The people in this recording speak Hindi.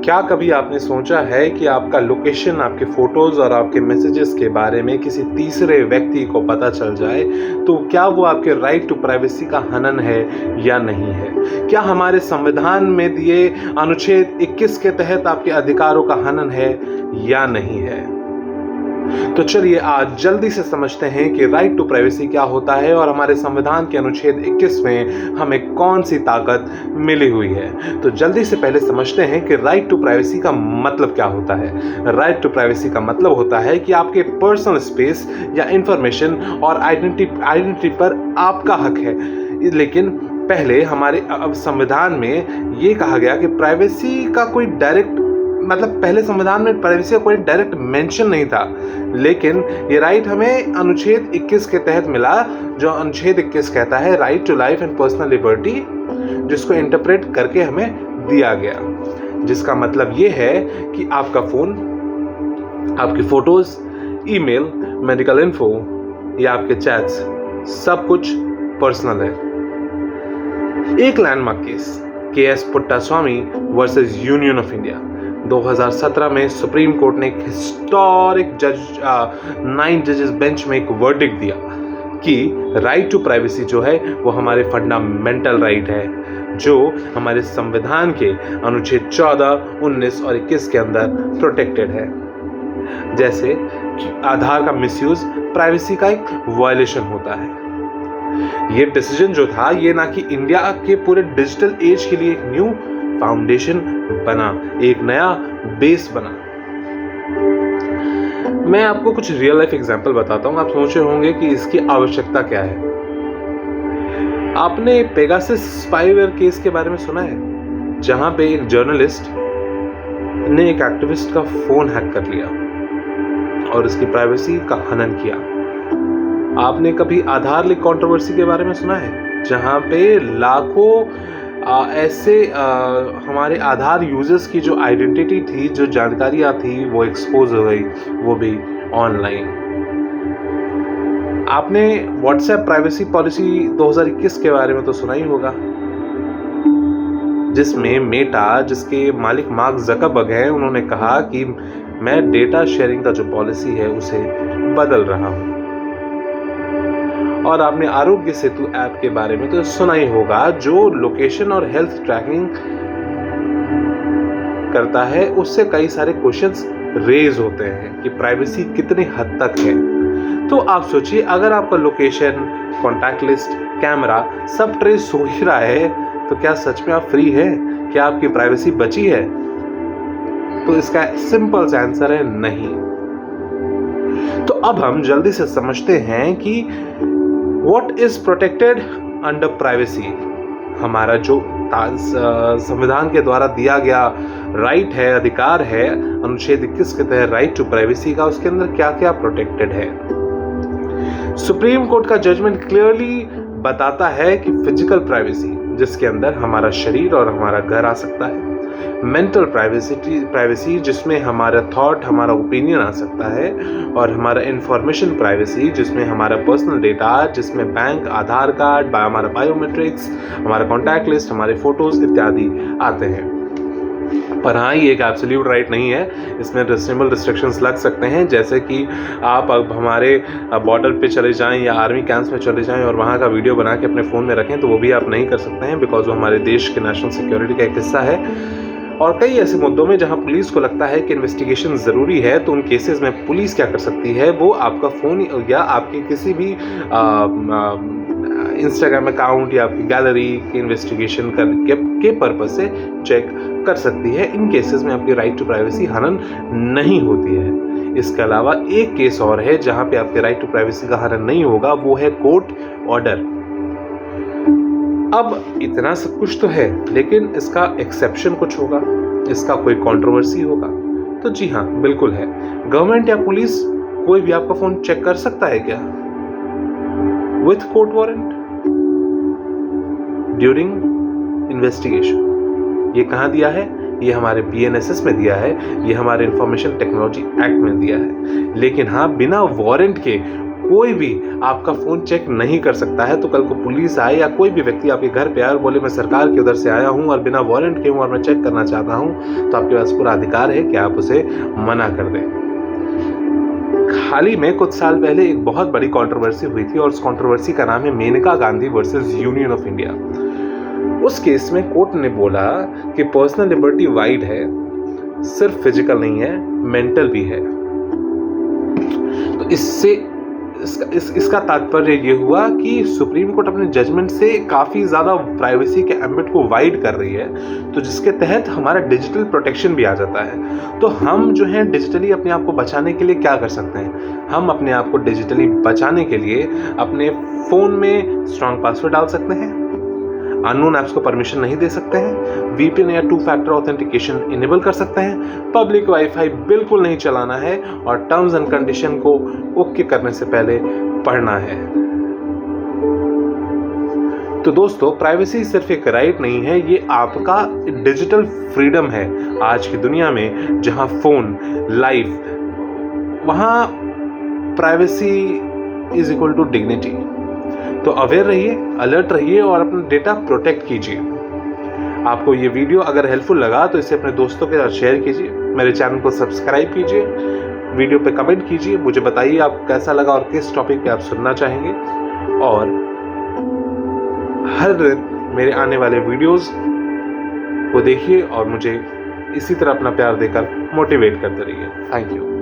क्या कभी आपने सोचा है कि आपका लोकेशन, आपके फ़ोटोज़ और आपके मैसेजेस के बारे में किसी तीसरे व्यक्ति को पता चल जाए, तो क्या वो आपके राइट टू प्राइवेसी का हनन है या नहीं है? क्या हमारे संविधान में दिए अनुच्छेद 21 के तहत आपके अधिकारों का हनन है या नहीं है? तो चलिए आज जल्दी से समझते हैं कि राइट टू प्राइवेसी क्या होता है और हमारे संविधान के अनुच्छेद 21 में हमें कौन सी ताकत मिली हुई है। तो जल्दी से पहले समझते हैं कि राइट टू प्राइवेसी का मतलब क्या होता है। राइट टू प्राइवेसी का मतलब होता है कि आपके पर्सनल स्पेस या इंफॉर्मेशन और आइडेंटिटी पर आपका हक है। लेकिन पहले हमारे संविधान में ये कहा गया कि प्राइवेसी का कोई डायरेक्ट पहले संविधान में प्राइवेसी का कोई डायरेक्ट मेंशन नहीं था, लेकिन ये राइट हमें अनुच्छेद 21 के तहत मिला, जो अनुच्छेद 21 कहता है right to life and personal liberty, जिसको इंटरप्रेट करके हमें दिया गया, जिसका मतलब ये है कि आपका फोन, आपकी फोटोज, ईमेल, मेडिकल इन्फो या आपके चैट्स सब कुछ पर्सनल है। एक landmark case KS Puttaswamy versus Union of India 2017 में सुप्रीम कोर्ट ने एक हिस्टोरिक 9 जजेस बेंच में एक वर्डिक्ट दिया कि राइट टू प्राइवेसी जो है वो हमारे फंडामेंटल राइट है, जो हमारे संविधान के अनुच्छेद 14, 19 और 21 के अंदर प्रोटेक्टेड है। जैसे आधार का मिसयूज प्राइवेसी का एक वायलेशन होता है। ये डिसीजन जो था ये ना कि इंडिया के पूरे डिजिटल एज के लिए एक न्यू फाउंडेशन बना, एक नया बेस बना। मैं आपको कुछ रियल लाइफ एग्जांपल बताता हूं। आप सोच रहे होंगे कि इसकी आवश्यकता क्या है। आपने पेगासस स्पाईवेयर केस के बारे में सुना है, जहां पे एक जर्नलिस्ट ने एक एक्टिविस्ट का फोन हैक कर लिया और उसकी प्राइवेसी का हनन किया। आपने कभी आधार लीक कंट्रोवर्सी के बारे में सुना है, जहां पे लाखों ऐसे हमारे आधार यूजर्स की जो आइडेंटिटी थी, जो जानकारियां थी, वो एक्सपोज हो गई, वो भी ऑनलाइन। आपने व्हाट्सएप प्राइवेसी पॉलिसी 2021 के बारे में तो सुना ही होगा, जिसमें मेटा, जिसके मालिक मार्क ज़करबर्ग हैं, उन्होंने कहा कि मैं डेटा शेयरिंग का जो पॉलिसी है उसे बदल रहा हूं। और आपने आरोग्य सेतु ऐप के बारे में तो सुना ही होगा, जो लोकेशन और हेल्थ ट्रैकिंग करता है। उससे कई सारे क्वेश्चंस रेज होते हैं कि प्राइवेसी कितनी हद तक है। तो आप सोचिए, अगर आपका लोकेशन, कॉन्टैक्ट लिस्ट, कैमरा सब ट्रेस हो ही रहा है, तो क्या सच में आप फ्री है? क्या आपकी प्राइवेसी बची है? तो इसका सिंपल सा आंसर है नहीं। तो अब हम जल्दी से समझते हैं कि What is protected under privacy? हमारा जो संविधान के द्वारा दिया गया राइट है, अधिकार है, अनुच्छेद 21 के तहत राइट टू प्राइवेसी का, उसके अंदर क्या क्या प्रोटेक्टेड है। सुप्रीम कोर्ट का जजमेंट क्लियरली बताता है कि फिजिकल प्राइवेसी, जिसके अंदर हमारा शरीर और हमारा घर आ सकता है। मेंटल प्राइवेसी, जिसमें हमारा थॉट, हमारा ओपिनियन आ सकता है। और हमारा इंफॉर्मेशन प्राइवेसी, जिसमें हमारा पर्सनल डेटा, जिसमें बैंक, आधार कार्ड, हमारा बायोमेट्रिक्स, हमारा कॉन्टैक्ट लिस्ट, हमारे फोटोज इत्यादि आते हैं। पर हाँ, ये एक एब्सोल्यूट राइट नहीं है, इसमें रिजनेबल रिस्ट्रिक्शंस लग सकते हैं। जैसे कि आप अब हमारे बॉर्डर पे चले जाएं या आर्मी कैंप्स में चले जाएं और वहाँ का वीडियो बना के अपने फ़ोन में रखें, तो वो भी आप नहीं कर सकते हैं, बिकॉज वो हमारे देश के नेशनल सिक्योरिटी का एक हिस्सा है। और कई ऐसे मुद्दों में जहां पुलिस को लगता है कि इन्वेस्टिगेशन ज़रूरी है, तो उन केसेस में पुलिस क्या कर सकती है, वो आपका फ़ोन या आपकी किसी भी इंस्टाग्राम अकाउंट या आपकी गैलरी की इन्वेस्टिगेशन के पर्पज से चेक कर सकती है। इन केसेस में आपकी राइट टू प्राइवेसी हनन नहीं होती है। इसके अलावा एक केस और है जहां पे आपके राइट टू प्राइवेसी का हनन नहीं होगा, वो है कोर्ट ऑर्डर। अब इतना सब कुछ तो है, लेकिन इसका एक्सेप्शन कुछ होगा, इसका कोई कंट्रोवर्सी होगा। तो जी हाँ, बिल्कुल है। गवर्नमेंट या पुलिस कोई भी आपका फोन चेक कर सकता है क्या with court warrant during investigation? ये कहाँ दिया है? ये हमारे BNSS में दिया है, ये हमारे इंफॉर्मेशन टेक्नोलॉजी एक्ट में दिया है। लेकिन हाँ, बिना वारंट के कोई भी आपका फ़ोन चेक नहीं कर सकता है। तो कल को पुलिस आए या कोई भी व्यक्ति आपके घर पे आए और बोले मैं सरकार के उधर से आया हूँ और बिना वारंट के हूँ और मैं चेक करना चाहता हूँ, तो आपके पास पूरा अधिकार है कि आप उसे मना कर दें। हाल ही में कुछ साल पहले एक बहुत बड़ी कंट्रोवर्सी हुई थी और उस कंट्रोवर्सी का नाम है Maneka Gandhi versus Union of India. उस केस में कोर्ट ने बोला कि पर्सनल लिबर्टी वाइड है, सिर्फ फिजिकल नहीं है, मेंटल भी है। तो इसका तात्पर्य ये हुआ कि सुप्रीम कोर्ट अपने जजमेंट से काफ़ी ज़्यादा प्राइवेसी के एम्बिट को वाइड कर रही है, तो जिसके तहत हमारा डिजिटल प्रोटेक्शन भी आ जाता है। तो हम जो है डिजिटली अपने आप को बचाने के लिए क्या कर सकते हैं? हम अपने आप को डिजिटली बचाने के लिए अपने फ़ोन में स्ट्रॉन्ग पासवर्ड डाल सकते हैं, अननोन ऐप्स को परमिशन नहीं दे सकते हैं, VPN या 2 फैक्टर ऑथेंटिकेशन इनेबल कर सकते हैं, पब्लिक वाईफाई बिल्कुल नहीं चलाना है और टर्म्स एंड कंडीशन को ओके करने से पहले पढ़ना है। तो दोस्तों, प्राइवेसी सिर्फ एक राइट नहीं है, ये आपका डिजिटल फ्रीडम है। आज की दुनिया में जहां फोन लाइफ, वहां privacy is equal to dignity. तो अवेयर रहिए, अलर्ट रहिए और अपना डेटा प्रोटेक्ट कीजिए। आपको ये वीडियो अगर हेल्पफुल लगा तो इसे अपने दोस्तों के साथ शेयर कीजिए, मेरे चैनल को सब्सक्राइब कीजिए, वीडियो पे कमेंट कीजिए, मुझे बताइए आपको कैसा लगा और किस टॉपिक पे आप सुनना चाहेंगे। और हर दिन मेरे आने वाले वीडियोस को देखिए और मुझे इसी तरह अपना प्यार देकर मोटिवेट करते रहिए। Thank you.